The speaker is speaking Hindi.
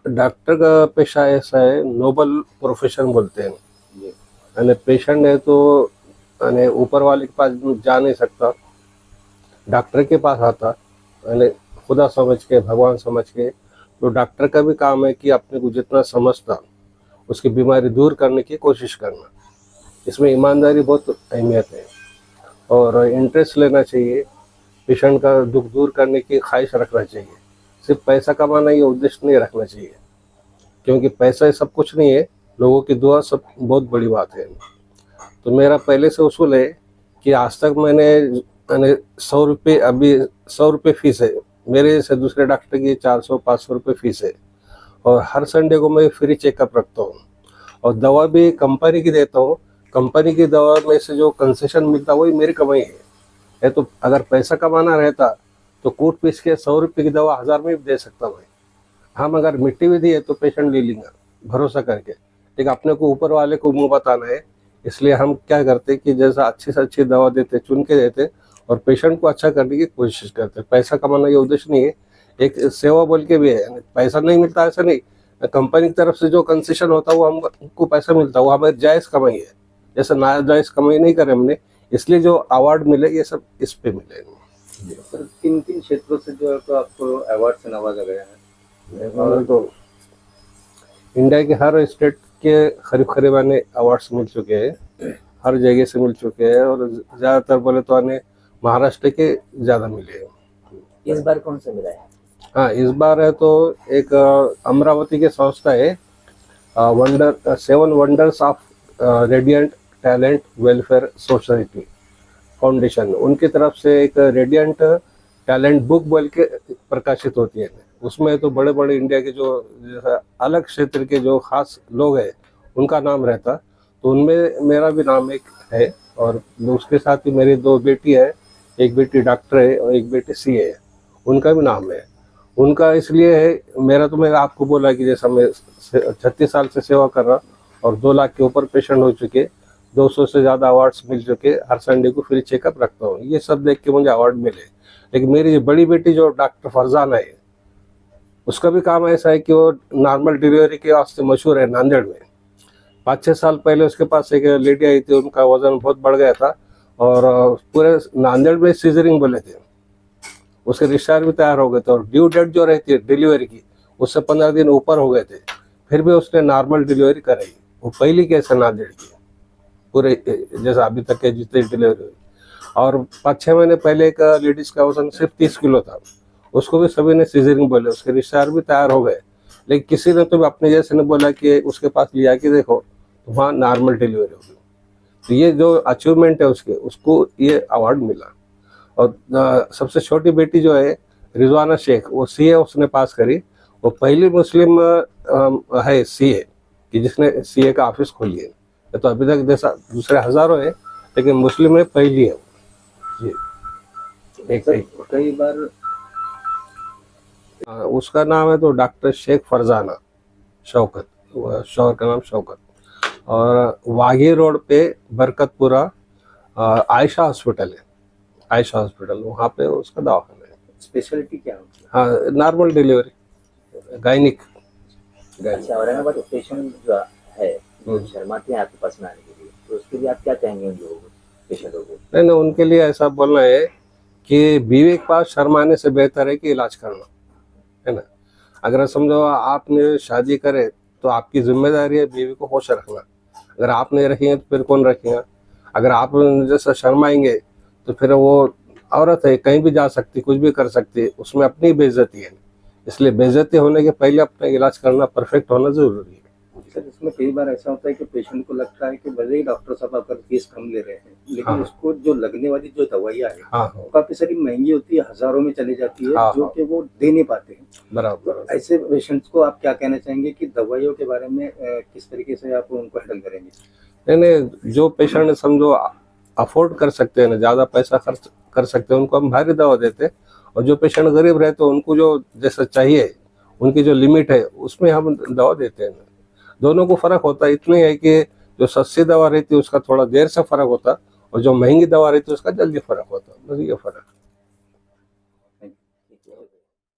डॉक्टर का पेशा ऐसा है, नोबल प्रोफेशन बोलते हैं। यानी पेशेंट है तो यानी ऊपर वाले के पास जा नहीं सकता, डॉक्टर के पास आता, यानी खुदा समझ के, भगवान समझ के। तो डॉक्टर का भी काम है कि अपने को जितना समझता उसकी बीमारी दूर करने की कोशिश करना। इसमें ईमानदारी बहुत अहमियत है और इंटरेस्ट लेना चाहिए, पेशेंट का दुख दूर करने की ख्वाहिश रखना चाहिए। सिर्फ पैसा कमाना ये उद्देश्य नहीं रखना चाहिए, क्योंकि पैसा सब कुछ नहीं है, लोगों की दुआ सब बहुत बड़ी बात है। तो मेरा पहले से उसूल है कि आज तक मैंने 100 रुपये, अभी 100 रुपये फीस है मेरे जैसे दूसरे डॉक्टर की 400-500 रुपये फीस है, और हर संडे को मैं फ्री चेकअप रखता हूँ और दवा भी कंपनी की देता हूँ। कंपनी की दवा में से जो कंसेशन मिलता है वही मेरी कमाई है। तो अगर पैसा कमाना रहता तो कोर्ट पीस के 100 रुपये की दवा 1000 में भी दे सकता मैं। हम अगर मिट्टी भी दी है तो पेशेंट ले लेंगे भरोसा करके, लेकिन अपने को ऊपर वाले को मुंह बताना है। इसलिए हम क्या करते कि जैसा अच्छी से अच्छी दवा देते, चुन के देते और पेशेंट को अच्छा करने की कोशिश करते। पैसा कमाना ये उद्देश्य नहीं है, एक सेवा बोल के भी है। पैसा नहीं मिलता ऐसा नहीं, कंपनी की तरफ से जो कंसेशन होता है वो हमको पैसा मिलता है, वो हमारी जायज़ कमाई है। जैसे नाजायज़ कमाई नहीं करे हमने, इसलिए जो अवार्ड मिले ये सब इस पे मिले। सर किन किन क्षेत्रों से जो है तो आपको अवार्ड से नवाजा गया है? तो इंडिया के हर स्टेट के करीब करीबाने अवार्ड्स मिल चुके हैं, हर जगह से मिल चुके हैं, और ज़्यादातर बोले तो आने महाराष्ट्र के ज़्यादा मिले हैं। इस बार कौन सा मिला है? हाँ, इस बार है तो एक अमरावती के संस्था है, 7 wonders of radiant talent welfare society foundation, उनकी तरफ से एक रेडियंट टैलेंट बुक बोल के प्रकाशित होती है। उसमें तो बड़े बड़े इंडिया के जो अलग क्षेत्र के जो खास लोग हैं उनका नाम रहता, तो उनमें मेरा भी नाम एक है। और उसके साथ ही मेरी 2 बेटी है, एक बेटी डॉक्टर है और एक बेटी सीए है, उनका भी नाम है। उनका इसलिए है, मेरा तो मैं आपको बोला कि जैसा मैं 36 साल से सेवा कर रहा और 2 लाख के ऊपर पेशेंट हो चुके, 200 से ज़्यादा अवार्ड्स मिल चुके, हर संडे को फ्री चेकअप रखता हूँ। ये सब देख के मुझे अवार्ड मिले। लेकिन मेरी जो बड़ी बेटी जो डॉक्टर फरजाना है, उसका भी काम ऐसा है कि वो नॉर्मल डिलीवरी के वास्ते मशहूर है नांदेड़ में। 5-6 साल पहले उसके पास एक लेडी आई थी, उनका वजन बहुत बढ़ गया था और पूरे नांदेड़ में सीजरिंग बोले थे। उसके डिस्चार्ज भी तैयार हो गए थे और ड्यू डेट जो रहती है डिलीवरी की, उससे 15 दिन ऊपर हो गए थे, फिर भी उसने नॉर्मल डिलीवरी कराई। वो पहली केस है नांदेड़ की पूरे, जैसा अभी तक के जितनी डिलीवरी हुई। और 5-6 महीने पहले एक लेडीज का वजन सिर्फ 30 किलो था, उसको भी सभी ने सीजरिंग बोले, उसके डिस्चार्ज भी तैयार हो गए। लेकिन किसी ने तो अपने जैसे ने बोला कि उसके पास लिया कि देखो वहाँ नॉर्मल डिलीवरी होगी। तो ये जो अचीवमेंट है उसके, उसको ये अवार्ड मिला। और सबसे छोटी बेटी जो है रिजवाना शेख, वो सीए उसने पास करी। वो पहली मुस्लिम है सीए कि जिसने सीए का ऑफिस खोली है। तो अभी तक जैसा दूसरे हजारों है, लेकिन मुस्लिम में पहली है जी। सर, कई बार उसका नाम है तो डॉक्टर शेख फरजाना शौकत, शौहर का नाम शौकत। और वाघी रोड पे बरकतपुरा आयशा हॉस्पिटल है, आयशा हॉस्पिटल, वहाँ पे उसका दवाखाना है। स्पेशलिटी क्या होती हाँ, नॉर्मल डिलीवरी, गायनिक। है? अच्छा, औरंगाबाद पेशेंट जो है जो शर्माते हैं आपके पास में आने के लिए, तो उसके लिए आप क्या कहेंगे उन लोगों को, पेशेंटों को? नहीं, उनके लिए ऐसा बोलना है कि बीवी के पास शर्माने से बेहतर है कि इलाज करना, है ना। अगर समझो आपने शादी करे तो आपकी जिम्मेदारी है बीवी को खुश रखना। अगर आप नहीं रखेंगे तो फिर कौन रखेगा? अगर आप जैसा शर्माएंगे तो फिर वो औरत है, कहीं भी जा सकती, कुछ भी कर सकती है, उसमें अपनी बेइज्जती है। इसलिए बेइज्जती होने के पहले अपना इलाज करना परफेक्ट होना जरूरी है। सर, इसमें कई बार ऐसा होता है कि पेशेंट को लगता है कि भले ही डॉक्टर साहब अगर फीस कम ले रहे हैं, लेकिन हाँ। उसको जो लगने वाली जो दवाइयाँ है हाँ, वो काफी सारी महंगी होती है, हजारों में चली जाती है, हाँ, जो हाँ। कि वो दे नहीं पाते हैं। बराबर। ऐसे पेशेंट्स को आप क्या कहना चाहेंगे कि दवाइयों के बारे में किस तरीके से आप उनको हैंडल करेंगे? नहीं, जो पेशेंट समझो अफोर्ड कर सकते हैं ना, ज़्यादा पैसा खर्च कर सकते हैं, उनको हम भारी दवा देते हैं। और जो पेशेंट गरीब रहते हैं उनको जो जैसा चाहिए, उनकी जो लिमिट है उसमें हम दवा देते हैं। दोनों को फ़र्क होता है, इतनी है कि जो सस्ती दवा रहती है उसका थोड़ा देर से फ़र्क होता, और जो महंगी दवा रहती है उसका जल्दी फ़र्क होता, बस ये फ़र्क।